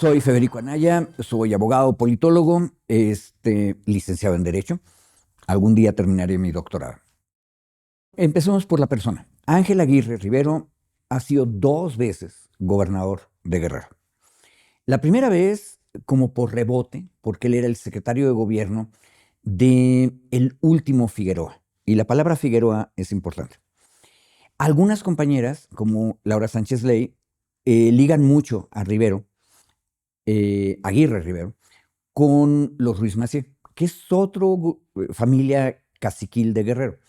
Soy Federico Anaya, soy abogado, politólogo, licenciado en Derecho. Algún día terminaré mi doctorado. Empecemos por la persona. Ángel Aguirre Rivero ha sido 2 veces gobernador de Guerrero. La primera vez como por rebote, porque él era el secretario de gobierno del último Figueroa. Y la palabra Figueroa es importante. Algunas compañeras, como Laura Sánchez Ley, ligan mucho a Rivero, Aguirre Rivero, con los Ruiz Massieu, que es otra familia caciquil de Guerrero,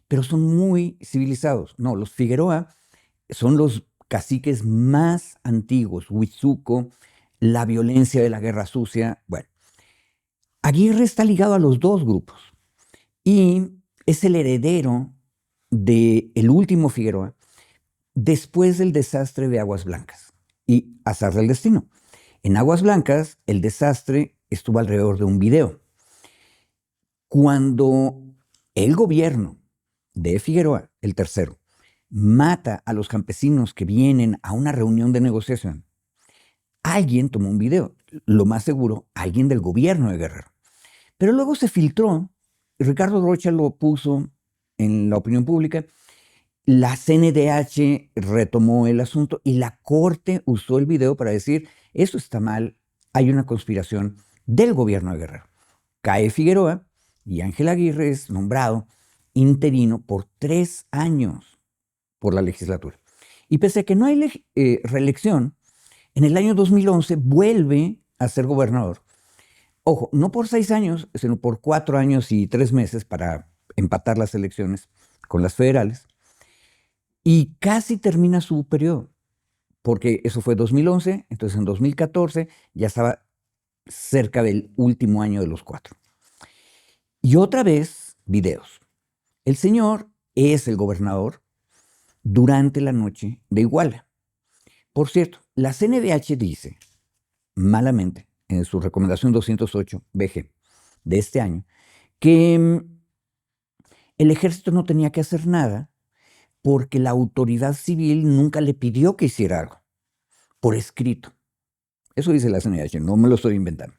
pero son muy civilizados. No, los Figueroa son los caciques más antiguos, Huizuco, la violencia de la guerra sucia. Bueno, Aguirre está ligado a los dos grupos y es el heredero del último Figueroa después del desastre de Aguas Blancas. Y azar del destino. En Aguas Blancas, el desastre estuvo alrededor de un video. Cuando el gobierno de Figueroa, el tercero, mata a los campesinos que vienen a una reunión de negociación, alguien tomó un video, lo más seguro, alguien del gobierno de Guerrero. Pero luego se filtró, Ricardo Rocha lo puso en la opinión pública, la CNDH retomó el asunto y la Corte usó el video para decir, eso está mal, hay una conspiración del gobierno de Guerrero. Cae Figueroa y Ángel Aguirre es nombrado interino por 3 años por la legislatura. Y pese a que no hay reelección, en el año 2011 vuelve a ser gobernador. Ojo, no por 6 años, sino por 4 años y 3 meses para empatar las elecciones con las federales. Y casi termina su periodo, porque eso fue 2011, entonces en 2014 ya estaba cerca del último año de los 4. Y otra vez, videos. El señor es el gobernador durante la noche de Iguala. Por cierto, la CNDH dice, malamente, en su recomendación 208 BG de este año, que el ejército no tenía que hacer nada porque la autoridad civil nunca le pidió que hiciera algo, por escrito. Eso dice la CNDH, no me lo estoy inventando.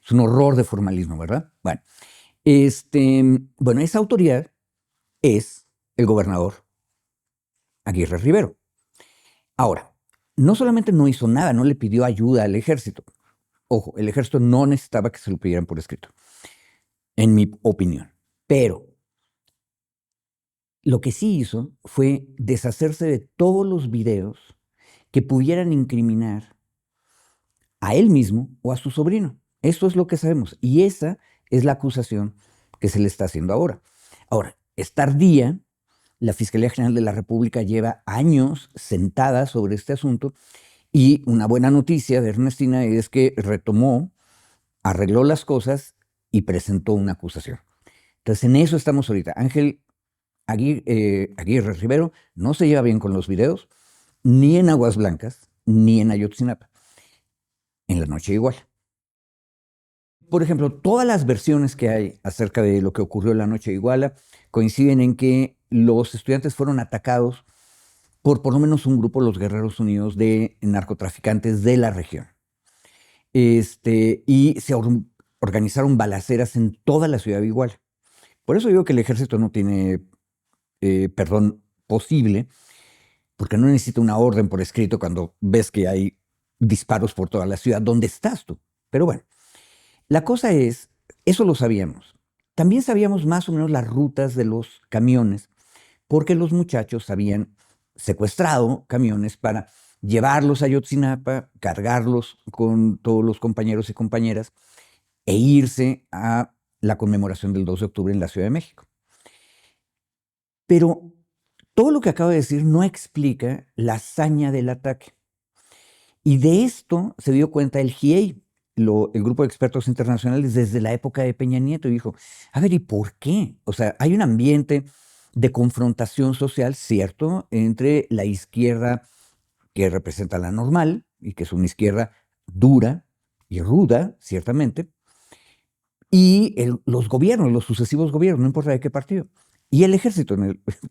Es un horror de formalismo, ¿verdad? Bueno, esa autoridad es el gobernador Aguirre Rivero. Ahora, no solamente no hizo nada, no le pidió ayuda al ejército. Ojo, el ejército no necesitaba que se lo pidieran por escrito, en mi opinión. Pero lo que sí hizo fue deshacerse de todos los videos que pudieran incriminar a él mismo o a su sobrino. Eso es lo que sabemos. Y esa es la acusación que se le está haciendo ahora. Ahora, es tardía. La Fiscalía General de la República lleva años sentada sobre este asunto y una buena noticia de Ernestina es que retomó, arregló las cosas y presentó una acusación. Entonces, en eso estamos ahorita. Ángel Aguirre Rivero no se lleva bien con los videos, ni en Aguas Blancas, ni en Ayotzinapa. En la noche igual. Por ejemplo, todas las versiones que hay acerca de lo que ocurrió en la noche de Iguala coinciden en que los estudiantes fueron atacados por lo menos un grupo, los Guerreros Unidos, de narcotraficantes de la región. Y se organizaron balaceras en toda la ciudad de Iguala. Por eso digo que el ejército no tiene perdón posible, porque no necesita una orden por escrito cuando ves que hay disparos por toda la ciudad. ¿Dónde estás tú? Pero bueno. La cosa es, eso lo sabíamos. También sabíamos más o menos las rutas de los camiones, porque los muchachos habían secuestrado camiones para llevarlos a Ayotzinapa, cargarlos con todos los compañeros y compañeras e irse a la conmemoración del 2 de octubre en la Ciudad de México. Pero todo lo que acabo de decir no explica la hazaña del ataque. Y de esto se dio cuenta el GIEI, el grupo de expertos internacionales, desde la época de Peña Nieto, y dijo, a ver, ¿y por qué? O sea, hay un ambiente de confrontación social, cierto, entre la izquierda que representa la normal, y que es una izquierda dura y ruda, ciertamente, y los gobiernos, los sucesivos gobiernos, no importa de qué partido, y el ejército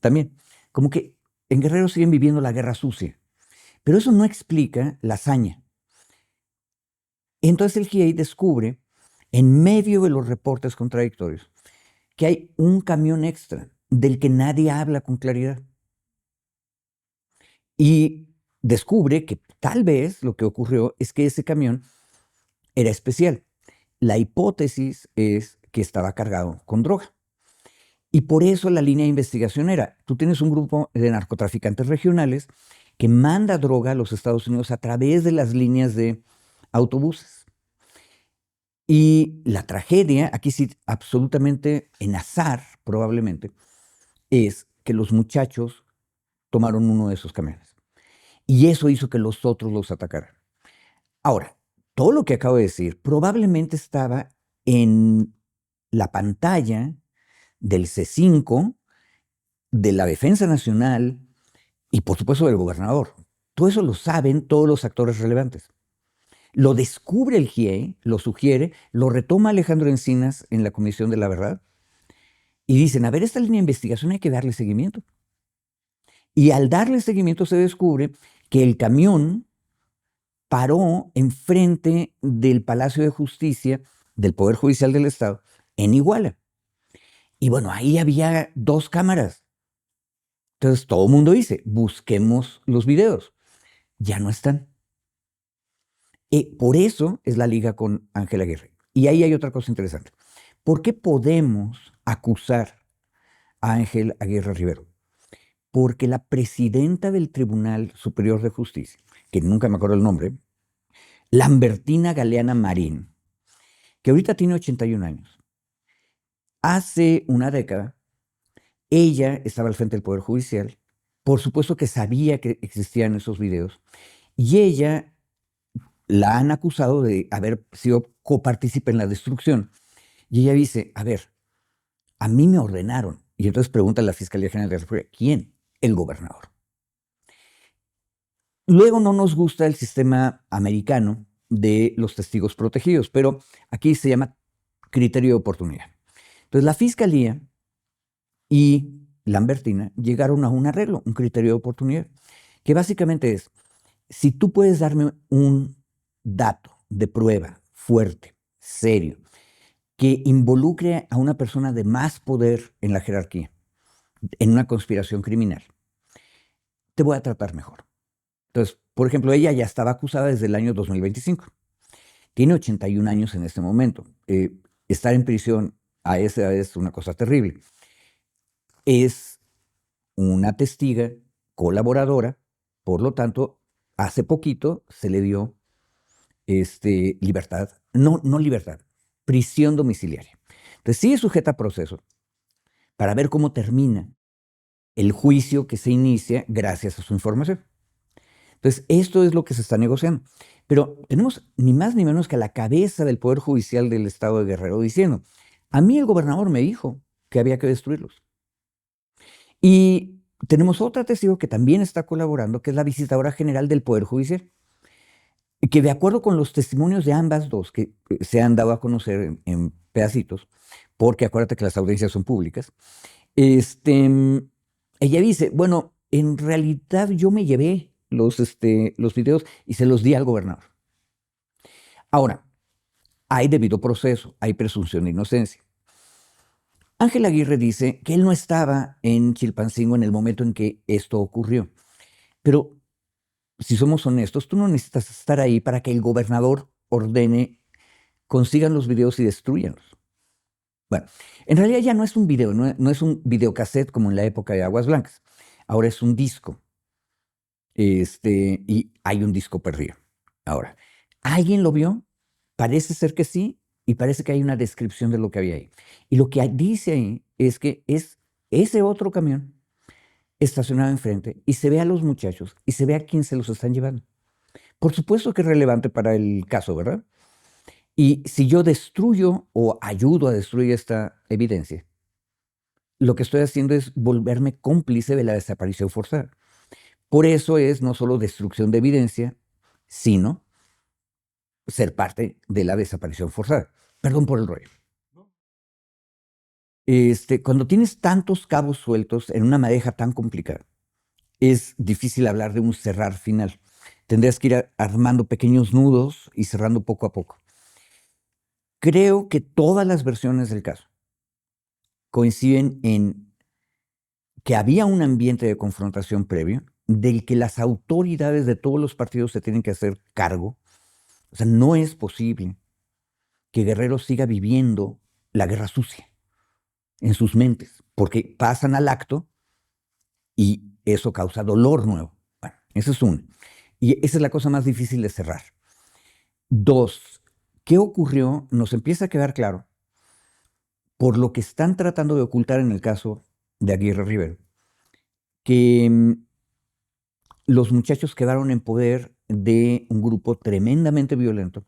también. Como que en Guerrero siguen viviendo la guerra sucia. Pero eso no explica la hazaña. Entonces el GIEI descubre, en medio de los reportes contradictorios, que hay un camión extra del que nadie habla con claridad. Y descubre que tal vez lo que ocurrió es que ese camión era especial. La hipótesis es que estaba cargado con droga. Y por eso la línea de investigación era, tú tienes un grupo de narcotraficantes regionales que manda droga a los Estados Unidos a través de las líneas de autobuses. Y la tragedia, aquí sí, absolutamente en azar, probablemente, es que los muchachos tomaron uno de esos camiones. Y eso hizo que los otros los atacaran. Ahora, todo lo que acabo de decir probablemente estaba en la pantalla del C5, de la Defensa Nacional y, por supuesto, del gobernador. Todo eso lo saben todos los actores relevantes. Lo descubre el GIEI, lo sugiere, lo retoma Alejandro Encinas en la Comisión de la Verdad y dicen, a ver, esta línea de investigación hay que darle seguimiento. Y al darle seguimiento se descubre que el camión paró enfrente del Palacio de Justicia del Poder Judicial del Estado en Iguala. Y bueno, ahí había 2 cámaras. Entonces todo el mundo dice, busquemos los videos. Ya no están. Por eso es la liga con Ángel Aguirre. Y ahí hay otra cosa interesante. ¿Por qué podemos acusar a Ángel Aguirre Rivero? Porque la presidenta del Tribunal Superior de Justicia, que nunca me acuerdo el nombre, Lambertina Galeana Marín, que ahorita tiene 81 años, hace una década, ella estaba al frente del Poder Judicial, por supuesto que sabía que existían esos videos, y ella la han acusado de haber sido copartícipe en la destrucción. Y ella dice, a ver, a mí me ordenaron. Y entonces pregunta a la Fiscalía General de la República, ¿quién? El gobernador. Luego no nos gusta el sistema americano de los testigos protegidos, pero aquí se llama criterio de oportunidad. Entonces la Fiscalía y Lambertina llegaron a un arreglo, un criterio de oportunidad, que básicamente es, si tú puedes darme un dato de prueba fuerte, serio, que involucre a una persona de más poder en la jerarquía, en una conspiración criminal, te voy a tratar mejor. Entonces, por ejemplo, ella ya estaba acusada desde el año 2025. Tiene 81 años en este momento. Estar en prisión a esa edad es una cosa terrible. Es una testiga colaboradora, por lo tanto, hace poquito se le dio libertad, no libertad, prisión domiciliaria. Entonces, sí es sujeta a proceso para ver cómo termina el juicio que se inicia gracias a su información. Entonces, esto es lo que se está negociando. Pero tenemos ni más ni menos que a la cabeza del Poder Judicial del Estado de Guerrero diciendo, a mí el gobernador me dijo que había que destruirlos. Y tenemos otra testigo que también está colaborando, que es la visitadora general del Poder Judicial, que de acuerdo con los testimonios de ambas dos, que se han dado a conocer en pedacitos, porque acuérdate que las audiencias son públicas, ella dice, bueno, en realidad yo me llevé los videos y se los di al gobernador. Ahora, hay debido proceso, hay presunción de inocencia. Ángel Aguirre dice que él no estaba en Chilpancingo en el momento en que esto ocurrió. Pero si somos honestos, tú no necesitas estar ahí para que el gobernador ordene, consigan los videos y destruyanlos. Bueno, en realidad ya no es un video, no es un videocassette como en la época de Aguas Blancas. Ahora es un disco. Y hay un disco perdido. Ahora, ¿alguien lo vio? Parece ser que sí, y parece que hay una descripción de lo que había ahí. Y lo que dice ahí es que es ese otro camión estacionado enfrente y se ve a los muchachos y se ve a quién se los están llevando. Por supuesto que es relevante para el caso, ¿verdad? Y si yo destruyo o ayudo a destruir esta evidencia, lo que estoy haciendo es volverme cómplice de la desaparición forzada. Por eso es no solo destrucción de evidencia, sino ser parte de la desaparición forzada. Perdón por el rollo. Cuando tienes tantos cabos sueltos en una madeja tan complicada, es difícil hablar de un cerrar final. Tendrías que ir armando pequeños nudos y cerrando poco a poco. Creo que todas las versiones del caso coinciden en que había un ambiente de confrontación previo, del que las autoridades de todos los partidos se tienen que hacer cargo. O sea, no es posible que Guerrero siga viviendo la guerra sucia en sus mentes, porque pasan al acto y eso causa dolor nuevo. Bueno, eso es uno. Y esa es la cosa más difícil de cerrar. Dos, ¿qué ocurrió? Nos empieza a quedar claro por lo que están tratando de ocultar en el caso de Aguirre Rivero, que los muchachos quedaron en poder de un grupo tremendamente violento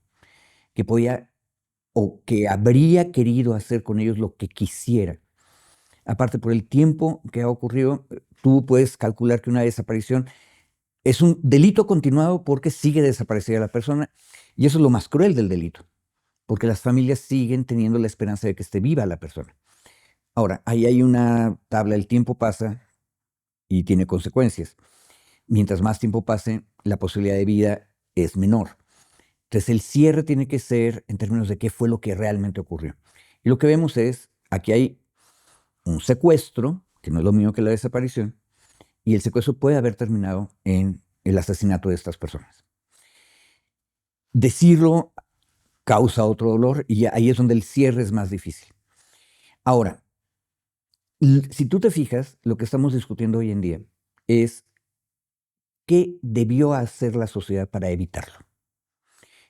que podía o que habría querido hacer con ellos lo que quisiera. Aparte, por el tiempo que ha ocurrido, tú puedes calcular que una desaparición es un delito continuado porque sigue desaparecida la persona, y eso es lo más cruel del delito, porque las familias siguen teniendo la esperanza de que esté viva la persona. Ahora, ahí hay una tabla, el tiempo pasa y tiene consecuencias. Mientras más tiempo pase, la posibilidad de vida es menor. Entonces, el cierre tiene que ser en términos de qué fue lo que realmente ocurrió. Y lo que vemos es, aquí hay un secuestro, que no es lo mismo que la desaparición, y el secuestro puede haber terminado en el asesinato de estas personas. Decirlo causa otro dolor y ahí es donde el cierre es más difícil. Ahora, si tú te fijas, lo que estamos discutiendo hoy en día es qué debió hacer la sociedad para evitarlo.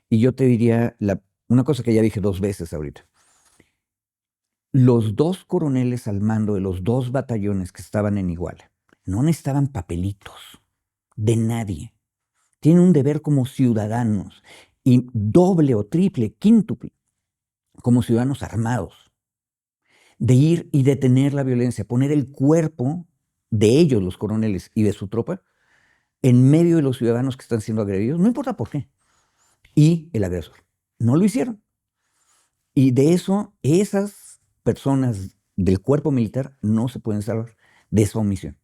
Y yo te diría una cosa que ya dije 2 veces ahorita. Los 2 coroneles al mando de los 2 batallones que estaban en Iguala no necesitaban papelitos de nadie. Tienen un deber como ciudadanos y doble o triple, quíntuple, como ciudadanos armados, de ir y detener la violencia, poner el cuerpo de ellos, los coroneles, y de su tropa, en medio de los ciudadanos que están siendo agredidos, no importa por qué, y el agresor. No lo hicieron. Y de eso, esas personas del cuerpo militar no se pueden salvar de esa omisión.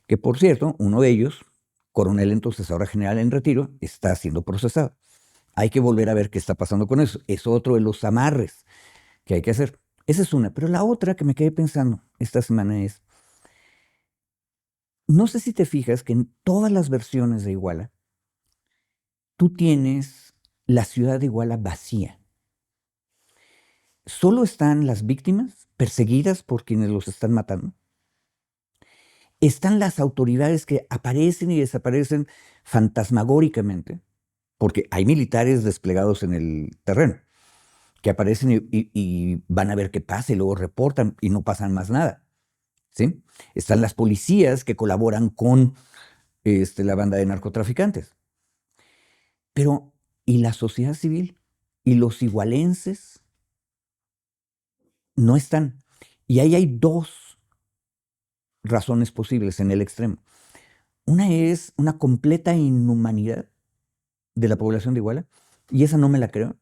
Que por cierto, uno de ellos, coronel entonces ahora general en retiro, está siendo procesado. Hay que volver a ver qué está pasando con eso. Es otro de los amarres que hay que hacer. Esa es una. Pero la otra que me quedé pensando esta semana es, no sé si te fijas que en todas las versiones de Iguala, tú tienes la ciudad de Iguala vacía. Solo están las víctimas perseguidas por quienes los están matando. Están las autoridades que aparecen y desaparecen fantasmagóricamente, porque hay militares desplegados en el terreno que aparecen y van a ver qué pasa y luego reportan y no pasan más nada. ¿Sí? Están las policías que colaboran con la banda de narcotraficantes. Pero, ¿y la sociedad civil? ¿Y los igualenses? No están. Y ahí hay 2 razones posibles en el extremo. Una es una completa inhumanidad de la población de Iguala, y esa no me la creo.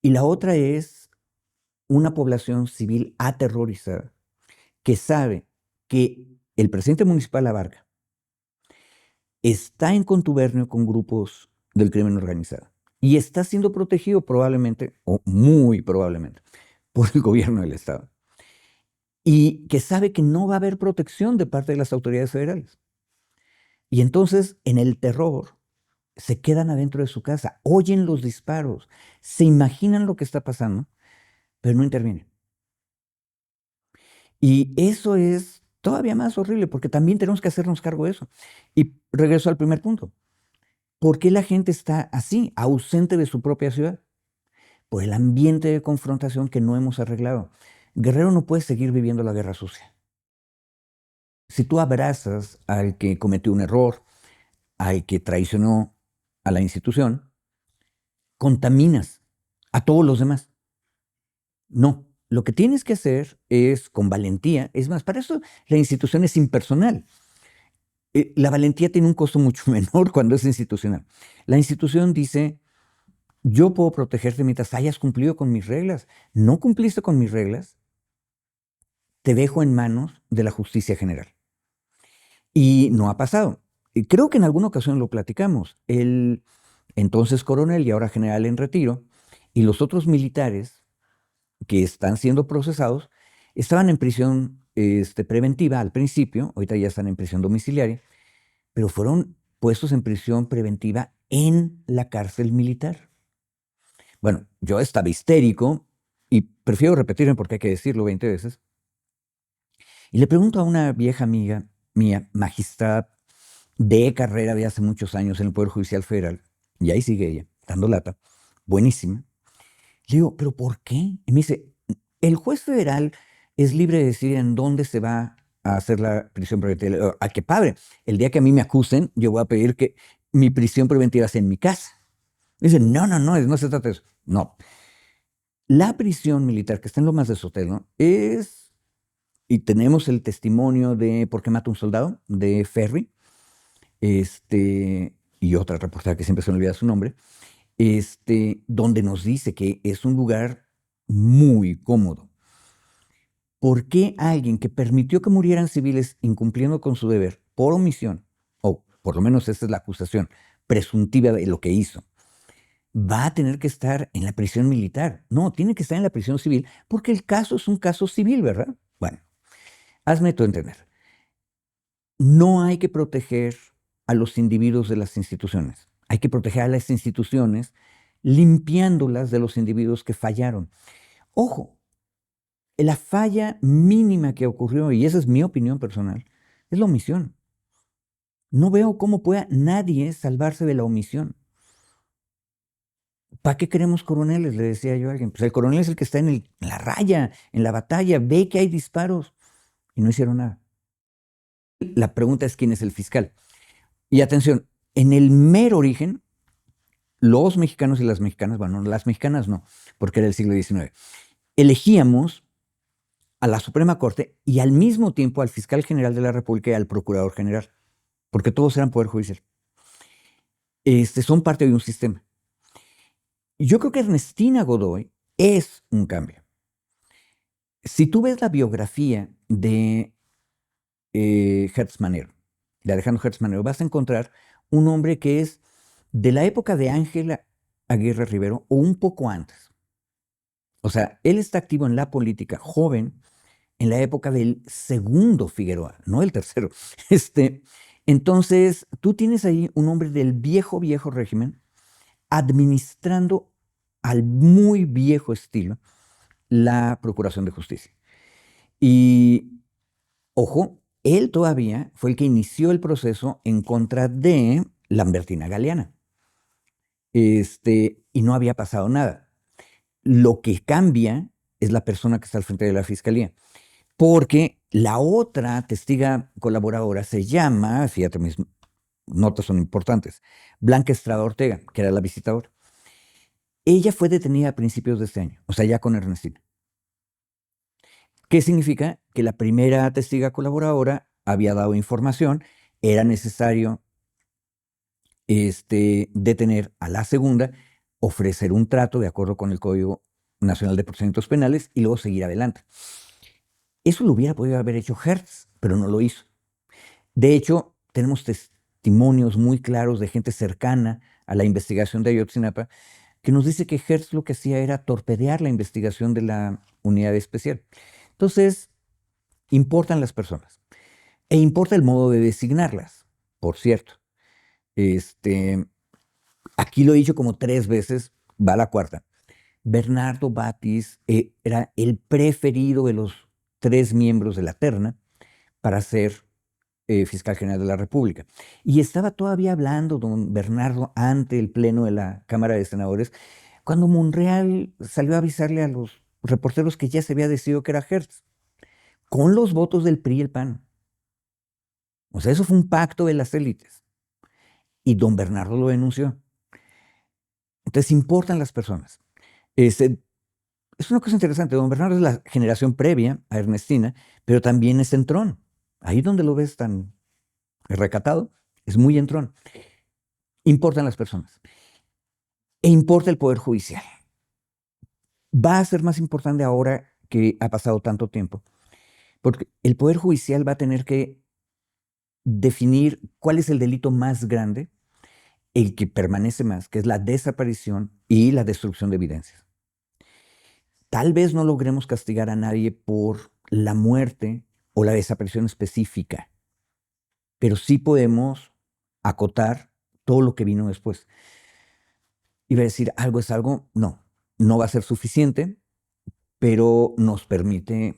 Y la otra es una población civil aterrorizada que sabe que el presidente municipal Abarca está en contubernio con grupos del crimen organizado y está siendo protegido probablemente, o muy probablemente, por el gobierno del estado. Y que sabe que no va a haber protección de parte de las autoridades federales. Y entonces, en el terror, se quedan adentro de su casa, oyen los disparos, se imaginan lo que está pasando, pero no intervienen. Y eso es todavía más horrible, porque también tenemos que hacernos cargo de eso. Y regreso al primer punto. ¿Por qué la gente está así, ausente de su propia ciudad? Por el ambiente de confrontación que no hemos arreglado. Guerrero no puede seguir viviendo la guerra sucia. Si tú abrazas al que cometió un error, al que traicionó a la institución, contaminas a todos los demás. No, lo que tienes que hacer es con valentía. Es más, para eso la institución es impersonal. La valentía tiene un costo mucho menor cuando es institucional. La institución dice, yo puedo protegerte mientras hayas cumplido con mis reglas. No cumpliste con mis reglas, te dejo en manos de la justicia general. Y no ha pasado. creo que en alguna ocasión lo platicamos, el entonces coronel y ahora general en retiro, y los otros militares que están siendo procesados, estaban en prisión preventiva al principio, ahorita ya están en prisión domiciliaria, pero fueron puestos en prisión preventiva en la cárcel militar. Bueno, yo estaba histérico y prefiero repetirme porque hay que decirlo 20 veces. Y le pregunto a una vieja amiga mía, magistrada de carrera de hace muchos años en el Poder Judicial Federal, y ahí sigue ella, dando lata, buenísima. Le digo, ¿pero por qué? Y me dice, el juez federal es libre de decidir en dónde se va a hacer la prisión preventiva. Le digo, ¡ah, qué padre! El día que a mí me acusen, yo voy a pedir que mi prisión preventiva sea en mi casa. Dice, no, no, no, no se trata de eso. No. La prisión militar que está en Lomas de Sotelo es, y tenemos el testimonio de ¿Por qué mata un soldado? De Ferry, y otra reportera que siempre se me olvida su nombre, donde nos dice que es un lugar muy cómodo. ¿Por qué alguien que permitió que murieran civiles incumpliendo con su deber por omisión, o por lo menos esa es la acusación presuntiva de lo que hizo, va a tener que estar en la prisión militar? No, tiene que estar en la prisión civil porque el caso es un caso civil, ¿verdad? Bueno, hazme tú entender. No hay que proteger a los individuos de las instituciones. Hay que proteger a las instituciones limpiándolas de los individuos que fallaron. Ojo, la falla mínima que ocurrió, y esa es mi opinión personal, es la omisión. No veo cómo pueda nadie salvarse de la omisión. ¿Para qué queremos coroneles? Le decía yo a alguien. Pues el coronel es el que está en la raya, en la batalla, ve que hay disparos y no hicieron nada. La pregunta es quién es el fiscal. Y atención, en el mero origen, los mexicanos y las mexicanas, bueno, las mexicanas no, porque era el siglo XIX, elegíamos a la Suprema Corte y al mismo tiempo al fiscal general de la República y al procurador general, porque todos eran poder judicial. Son parte de un sistema. Yo creo que Ernestina Godoy es un cambio. Si tú ves la biografía de Hertz Manero, de Alejandro Hertz Manero, vas a encontrar un hombre que es de la época de Ángela Aguirre Rivero o un poco antes. O sea, él está activo en la política joven en la época del segundo Figueroa, no el tercero. Entonces, tú tienes ahí un hombre del viejo, viejo régimen administrando al muy viejo estilo la Procuración de Justicia. Y, ojo, él todavía fue el que inició el proceso en contra de Lambertina Galeana. Y no había pasado nada. Lo que cambia es la persona que está al frente de la fiscalía. Porque la otra testiga colaboradora se llama, fíjate, mis notas son importantes, Blanca Estrada Ortega, que era la visitadora. Ella fue detenida a principios de este año, o sea, ya con Ernestina. ¿Qué significa? Que la primera testiga colaboradora había dado información, era necesario detener a la segunda, ofrecer un trato de acuerdo con el Código Nacional de Procedimientos Penales y luego seguir adelante. Eso lo hubiera podido haber hecho Hertz, pero no lo hizo. De hecho, tenemos testimonios muy claros de gente cercana a la investigación de Ayotzinapa que nos dice que Hertz lo que hacía era torpedear la investigación de la unidad especial. Entonces, importan las personas e importa el modo de designarlas, por cierto. Aquí lo he dicho como 3 veces, va la cuarta. Bernardo Batis era el preferido de los 3 miembros de la terna para ser fiscal general de la República. Y estaba todavía hablando don Bernardo ante el pleno de la Cámara de Senadores cuando Monreal salió a avisarle a los reporteros que ya se había decidido que era Hertz, con los votos del PRI y el PAN. O sea, eso fue un pacto de las élites. Y don Bernardo lo denunció. Entonces importan las personas. Es una cosa interesante. Don Bernardo es la generación previa a Ernestina, pero también es entrón. Ahí donde lo ves tan recatado, es muy entrón. Importan las personas. E importa el Poder Judicial. Va a ser más importante ahora que ha pasado tanto tiempo, porque el Poder Judicial va a tener que definir cuál es el delito más grande, el que permanece más, que es la desaparición y la destrucción de evidencias. Tal vez no logremos castigar a nadie por la muerte o la desaparición específica, pero sí podemos acotar todo lo que vino después. Iba a decir, algo es algo, no va a ser suficiente, pero nos permite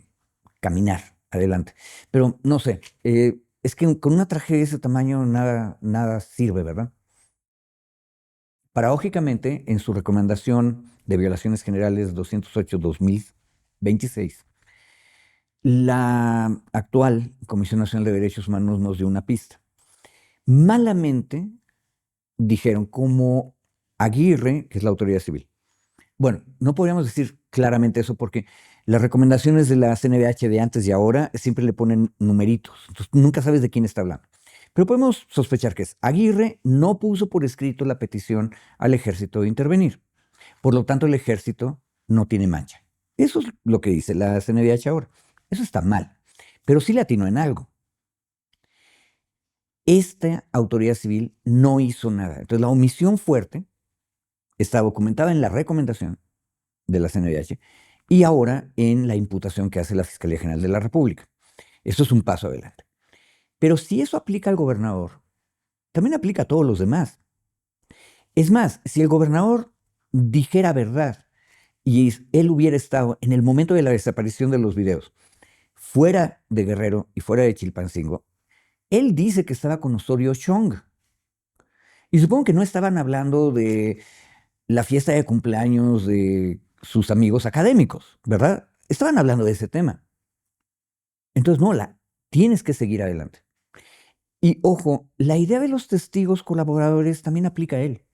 caminar adelante. Pero no sé, es que con una tragedia de ese tamaño nada sirve, ¿verdad? Paradójicamente, en su recomendación de violaciones generales 208-2026, la actual Comisión Nacional de Derechos Humanos nos dio una pista. Malamente dijeron como Aguirre, que es la autoridad civil. Bueno, no podríamos decir claramente eso porque las recomendaciones de la CNDH de antes y ahora siempre le ponen numeritos, entonces nunca sabes de quién está hablando. Pero podemos sospechar que es Aguirre no puso por escrito la petición al ejército de intervenir. Por lo tanto, el ejército no tiene mancha. Eso es lo que dice la CNDH ahora. Eso está mal, pero sí le atinó en algo. Esta autoridad civil no hizo nada. Entonces, la omisión fuerte está documentada en la recomendación de la CNDH y ahora en la imputación que hace la Fiscalía General de la República. Eso es un paso adelante. Pero si eso aplica al gobernador, también aplica a todos los demás. Es más, si el gobernador dijera verdad y él hubiera estado en el momento de la desaparición de los videos fuera de Guerrero y fuera de Chilpancingo, él dice que estaba con Osorio Chong. Y supongo que no estaban hablando de la fiesta de cumpleaños de sus amigos académicos, ¿verdad? Estaban hablando de ese tema. Entonces, no, tienes que seguir adelante. Y ojo, la idea de los testigos colaboradores también aplica a él.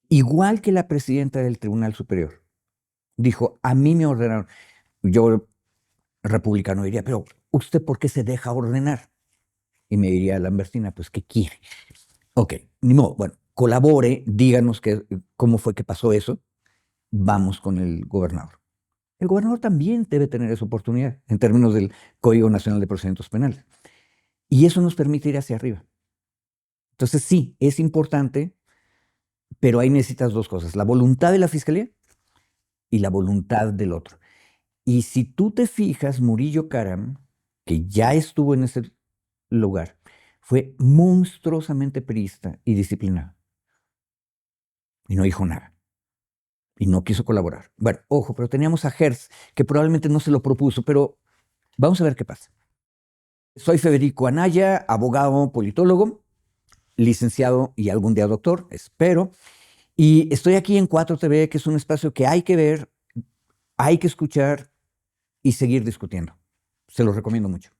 Igual que la presidenta del Tribunal Superior dijo, a mí me ordenaron. Yo, republicano, diría, pero ¿usted por qué se deja ordenar? Y me diría Lambertina, pues, ¿qué quiere? Ok, ni modo. Bueno, colabore, díganos cómo fue que pasó eso. Vamos con el gobernador. El gobernador también debe tener esa oportunidad en términos del Código Nacional de Procedimientos Penales. Y eso nos permite ir hacia arriba. Entonces, sí, es importante, pero ahí necesitas dos cosas: la voluntad de la fiscalía y la voluntad del otro. Y si tú te fijas, Murillo Karam, que ya estuvo en ese lugar, fue monstruosamente priista y disciplinado. Y no dijo nada. Y no quiso colaborar. Bueno, ojo, pero teníamos a Hertz, que probablemente no se lo propuso, pero vamos a ver qué pasa. Soy Federico Anaya, abogado, politólogo, licenciado y algún día doctor, espero. Y estoy aquí en 4TV, que es un espacio que hay que ver, hay que escuchar y seguir discutiendo. Se los recomiendo mucho.